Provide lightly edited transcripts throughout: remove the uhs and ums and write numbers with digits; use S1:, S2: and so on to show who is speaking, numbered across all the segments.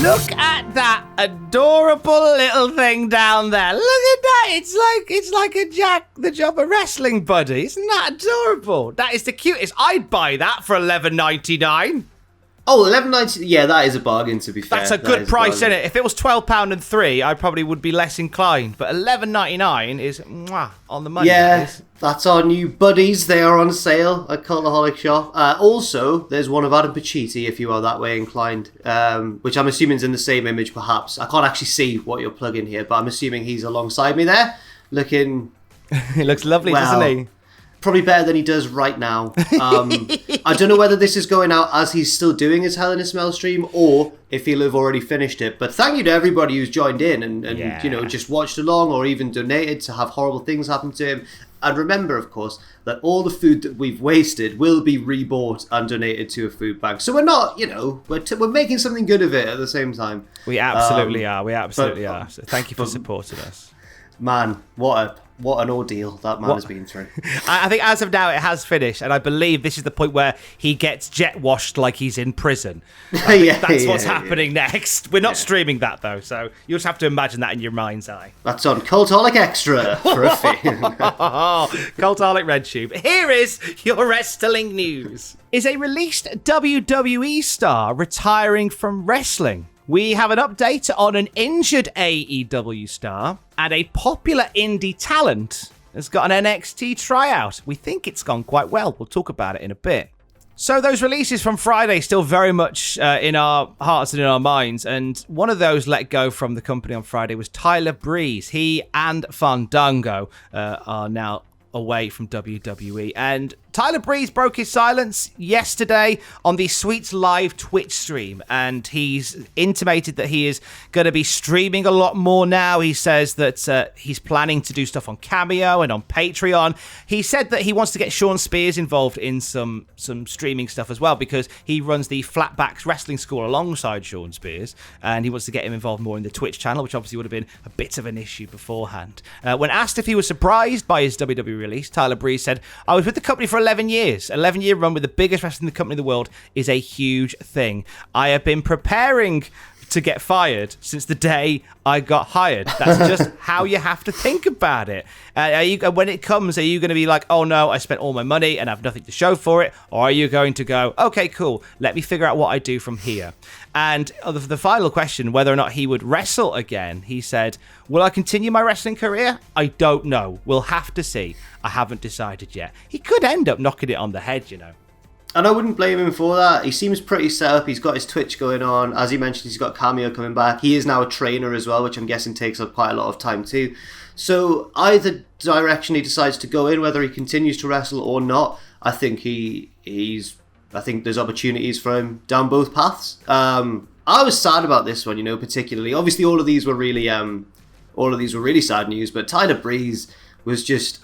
S1: Look at that adorable little thing down there. Look at that. It's like a Jack the Jobber wrestling buddy. Isn't that adorable? That is the cutest. I'd buy that for $11.99.
S2: Oh, $11.90. Yeah, that is a bargain, to be fair.
S1: That's a good price, isn't it? If it was £12 and $3, I probably would be less inclined. But $11.99 is on the money.
S2: Yeah, that's our new buddies. They are on sale at Cultaholic shop. Also, there's one of Adam Pacitti, if you are that way inclined, which I'm assuming is in the same image, perhaps. I can't actually see what you're plugging here, but I'm assuming he's alongside me there, looking...
S1: He looks lovely, doesn't he?
S2: Probably better than he does right now. I don't know whether this is going out as he's still doing his Hell in a Smell stream or if he'll have already finished it. But thank you to everybody who's joined in and just watched along or even donated to have horrible things happen to him. And remember, of course, that all the food that we've wasted will be rebought and donated to a food bank. So we're not, we're making something good of it at the same time.
S1: We absolutely are. We absolutely are. So thank you for supporting us.
S2: Man, what an ordeal that man has been through.
S1: I think as of now it has finished, and I believe this is the point where he gets jet washed like he's in prison. That's what's happening next. We're not streaming that though, so you'll just have to imagine that in your mind's eye.
S2: That's on Cultaholic Extra for a fee.
S1: Cultaholic RedTube. Here is your wrestling news. Is a released WWE star retiring from wrestling? We have an update on an injured AEW star, and a popular indie talent has got an NXT tryout. We think it's gone quite well. We'll talk about it in a bit. So those releases from Friday still very much in our hearts and in our minds, and one of those let go from the company on Friday was Tyler Breeze. He and Fandango are now away from WWE, and Tyler Breeze broke his silence yesterday on the Sweets Live Twitch stream, and he's intimated that he is going to be streaming a lot more now. He says that he's planning to do stuff on Cameo and on Patreon. He said that he wants to get Sean Spears involved in some streaming stuff as well, because he runs the Flatbacks Wrestling School alongside Sean Spears, and he wants to get him involved more in the Twitch channel, which obviously would have been a bit of an issue beforehand. When asked if he was surprised by his WWE release, Tyler Breeze said, "I was with the company for 11 years. 11-year run with the biggest wrestling company in the world is a huge thing. I have been preparing to get fired since the day I got hired." That's just how you have to think about it. When it comes, are you going to be like, oh no, I spent all my money and I have nothing to show for it? Or are you going to go, okay, cool, let me figure out what I do from here? And the final question, whether or not he would wrestle again, he said, will I continue my wrestling career? I don't know. We'll have to see. I haven't decided yet. He could end up knocking it on the head, you know.
S2: And I wouldn't blame him for that. He seems pretty set up. He's got his Twitch going on. As he mentioned, he's got Cameo coming back. He is now a trainer as well, which I'm guessing takes up quite a lot of time too. So either direction he decides to go in, whether he continues to wrestle or not, I think I think there's opportunities for him down both paths. I was sad about this one, particularly. Obviously, all of these were really sad news. But Tyler Breeze was just.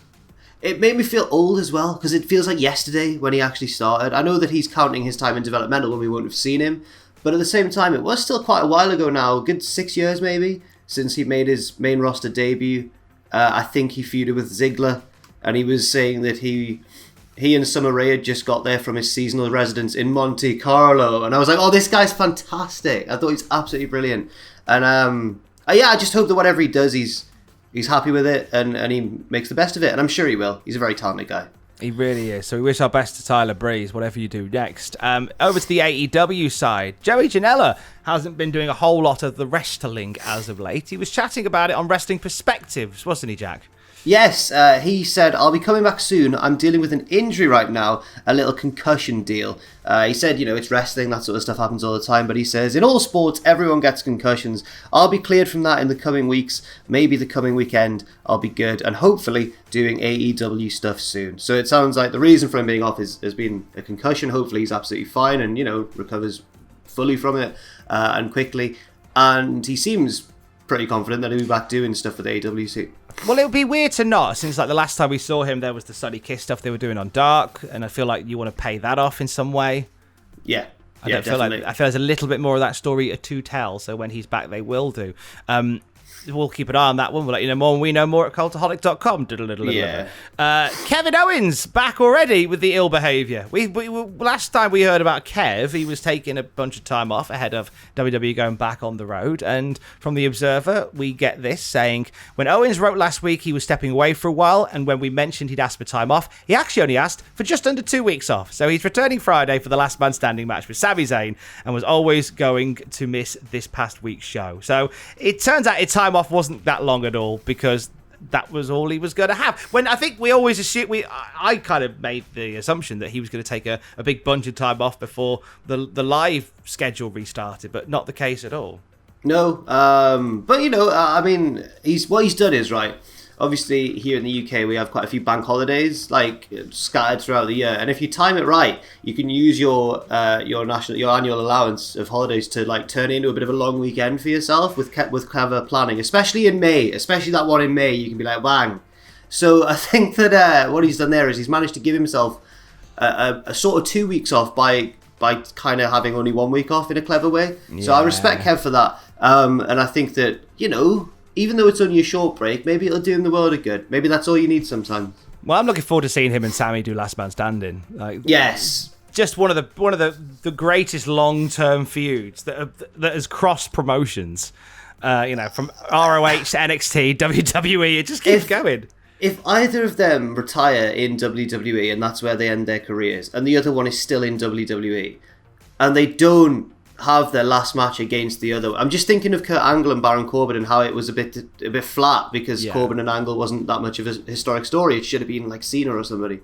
S2: It made me feel old as well, because it feels like yesterday when he actually started. I know that he's counting his time in developmental when we won't have seen him, but at the same time, it was still quite a while ago now, a good 6 years maybe, since he made his main roster debut. I think he feuded with Ziggler, and he was saying that he and Summer Rae had just got there from his seasonal residence in Monte Carlo, and I was like, oh, this guy's fantastic. I thought he's absolutely brilliant. And I just hope that whatever he does, he's happy with it and he makes the best of it. And I'm sure he will. He's a very talented guy.
S1: He really is. So we wish our best to Tyler Breeze, whatever you do next. Over to the AEW side. Joey Janella hasn't been doing a whole lot of the wrestling as of late. He was chatting about it on Wrestling Perspectives, wasn't he, Jack?
S2: Yes, he said, I'll be coming back soon. I'm dealing with an injury right now, a little concussion deal. He said, it's wrestling, that sort of stuff happens all the time, but he says, in all sports, everyone gets concussions. I'll be cleared from that in the coming weeks, maybe the coming weekend, I'll be good, and hopefully doing AEW stuff soon. So it sounds like the reason for him being off has been a concussion. Hopefully he's absolutely fine and, recovers fully from it and quickly. And he seems pretty confident that he'll be back doing stuff for the AEW soon.
S1: Well, it would be weird to not, since the last time we saw him, there was the Sunny Kiss stuff they were doing on Dark, and I feel like you want to pay that off in some way.
S2: Yeah,
S1: I feel there's a little bit more of that story to tell, so when he's back, they will do. we'll keep an eye on that one. We'll let you know more when we know more at cultaholic.com. Kevin Owens back already with the ill behaviour. We last time we heard about Kev, he was taking a bunch of time off ahead of WWE going back on the road. And from the Observer, we get this saying, when Owens wrote last week he was stepping away for a while, and when we mentioned he'd asked for time off, he actually only asked for just under 2 weeks off. So he's returning Friday for the last man standing match with Sami Zayn, and was always going to miss this past week's show. So it turns out his time off wasn't that long at all, because that was all he was going to have. When I think we always assume, I kind of made the assumption that he was going to take a big bunch of time off before the live schedule restarted, but not the case at all.
S2: No, but I mean, what he's done is right. Obviously, here in the UK, we have quite a few bank holidays, like scattered throughout the year. And if you time it right, you can use your annual allowance of holidays to like turn it into a bit of a long weekend for yourself with clever planning. Especially in May, especially that one in May, you can be like, bang. So I think that what he's done there is he's managed to give himself a sort of 2 weeks off by kind of having only 1 week off in a clever way. Yeah. So I respect Kev for that. And I think that even though it's only a short break, maybe it'll do him the world of good. Maybe that's all you need sometimes.
S1: Well, I'm looking forward to seeing him and Sami do Last Man Standing.
S2: Yes,
S1: just one of the greatest long-term feuds that has crossed promotions. From ROH to NXT, WWE, it just keeps going.
S2: If either of them retire in WWE and that's where they end their careers, and the other one is still in WWE, and they don't have their last match against the other. I'm just thinking of Kurt Angle and Baron Corbin and how it was a bit flat because Corbin and Angle wasn't that much of a historic story. It should have been like Cena or somebody.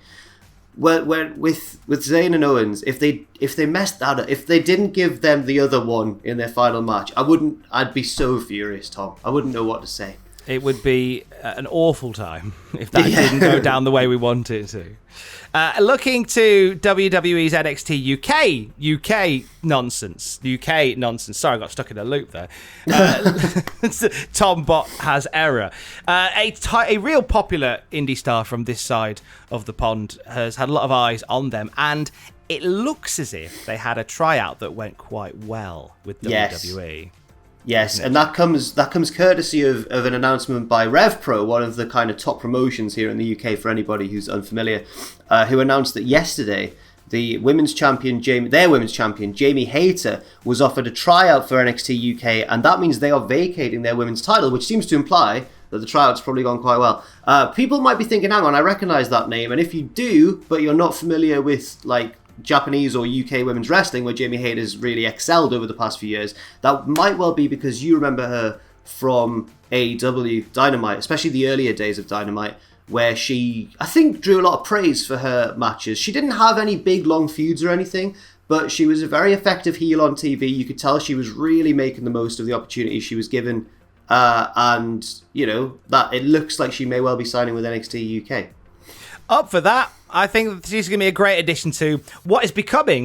S2: Where with Zayn and Owens, if they messed that up, if they didn't give them the other one in their final match, I'd be so furious, Tom. I wouldn't know what to say.
S1: It would be an awful time if that didn't go down the way we wanted it to. Looking to WWE's NXT UK nonsense. Sorry, I got stuck in a loop there. Tom Bott has error. A real popular indie star from this side of the pond has had a lot of eyes on them, and it looks as if they had a tryout that went quite well with WWE.
S2: Yes, and that comes courtesy of an announcement by REV Pro, one of the kind of top promotions here in the UK for anybody who's unfamiliar, who announced that yesterday their women's champion Jamie Hayter was offered a tryout for NXT UK, and that means they are vacating their women's title, which seems to imply that the tryout's probably gone quite well. People might be thinking, hang on, I recognise that name, and if you do, but you're not familiar with like Japanese or UK women's wrestling, where Jamie Hayter's really excelled over the past few years, that might well be because you remember her from AEW Dynamite, especially the earlier days of Dynamite, where she, I think, drew a lot of praise for her matches. She didn't have any big, long feuds or anything, but she was a very effective heel on TV. You could tell she was really making the most of the opportunity she was given, and, that it looks like she may well be signing with NXT UK.
S1: Up for that. I think she's going to be a great addition to what is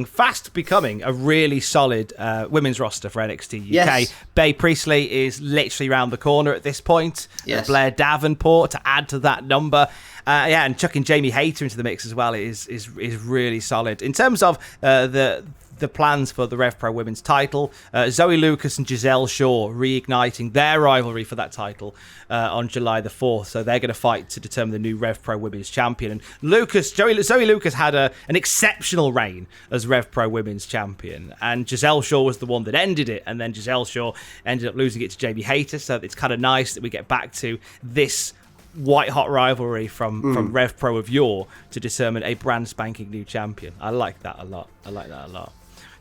S1: fast becoming a really solid women's roster for NXT UK.
S2: Yes.
S1: Bae Priestley is literally around the corner at this point.
S2: Yes.
S1: Blair Davenport to add to that number. And chucking Jamie Hayter into the mix as well is really solid. In terms of the plans for the Rev Pro Women's title, Zoe Lucas and Giselle Shaw reigniting their rivalry for that title on July the 4th. So they're going to fight to determine the new Rev Pro Women's champion. And Zoe Lucas had an exceptional reign as Rev Pro Women's champion. And Giselle Shaw was the one that ended it. And then Giselle Shaw ended up losing it to Jamie Hayter. So it's kind of nice that we get back to this white hot rivalry from Rev Pro of yore to determine a brand spanking new champion. I like that a lot.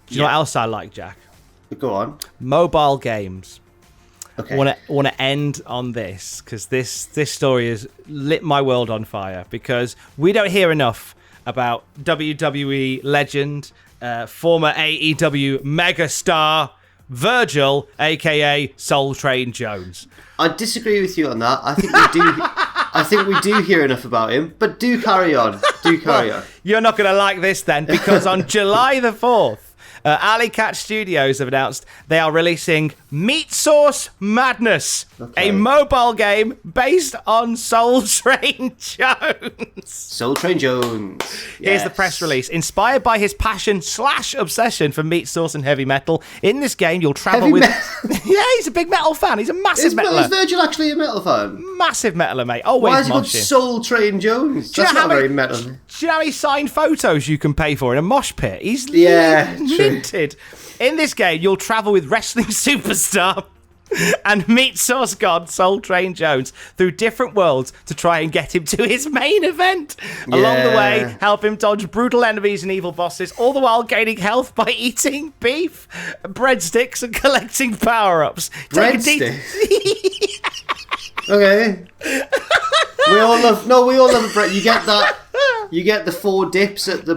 S1: Do you know what else I like, Jack?
S2: Go on.
S1: Mobile games.
S2: Okay.
S1: Want to end on this because this story has lit my world on fire because we don't hear enough about WWE legend, former AEW megastar Virgil, aka Soul Train Jones.
S2: I disagree with you on that. I think we do. I think we do hear enough about him, but do carry on. On.
S1: You're not going to like this then because on July the 4th. Alley Cat Studios have announced they are releasing Meat Sauce Madness, a mobile game based on Soul Train Jones.
S2: Soul Train Jones.
S1: Here's the press release. Inspired by his passion/obsession for meat sauce and heavy metal, in this game you'll travel with... Yeah, he's a big metal fan. He's a massive metaler.
S2: Is Virgil actually a metal fan?
S1: Massive metaler, mate. Always
S2: Why is it called
S1: moshing.
S2: Soul Train Jones? That's not very metal.
S1: Do you know how many signed photos you can pay for in a mosh pit? He's minted. In this game, you'll travel with wrestling superstar and meat sauce god Soul Train Jones through different worlds to try and get him to his main event. Yeah. Along the way, help him dodge brutal enemies and evil bosses, all the while gaining health by eating beef, breadsticks, and collecting power-ups.
S2: Breadsticks? Okay. We all love bread. You get that. You get the 4 dips at the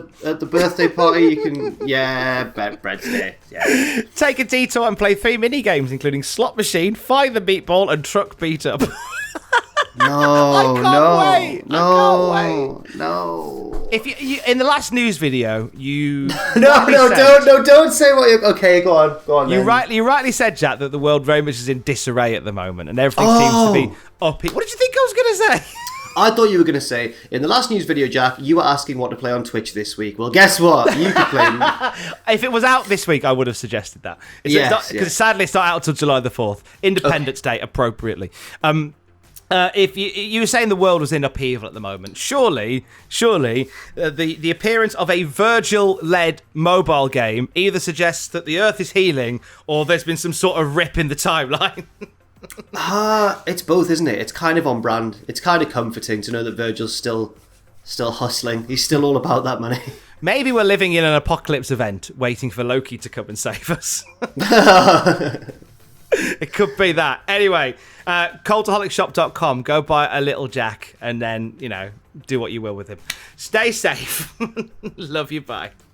S2: birthday party. You can, breadsticks. Yeah.
S1: Take a detour and play 3 mini games, including slot machine, find the meatball, and truck beat up.
S2: No,
S1: I can't wait.
S2: No.
S1: If you in the last news video, you
S2: don't say what you. Okay, go on.
S1: You rightly said, Jack, that the world very much is in disarray at the moment, and everything seems to be up. What did you think I was going to say?
S2: I thought you were going to say, in the last news video, Jack, you were asking what to play on Twitch this week. Well, guess what? You could play...
S1: If it was out this week, I would have suggested that. Because sadly, it's not out until July the 4th. Independence Day, appropriately. If you were saying the world was in upheaval at the moment, surely the appearance of a Virgil-led mobile game either suggests that the Earth is healing or there's been some sort of rip in the timeline.
S2: It's both, isn't it? It's kind of on brand. It's kind of comforting to know that Virgil's still hustling. He's still all about that money.
S1: Maybe we're living in an apocalypse event, waiting for Loki to come and save us. It could be that. Anyway, cultaholicshop.com. Go buy a little Jack and then, do what you will with him. Stay safe. Love you. Bye.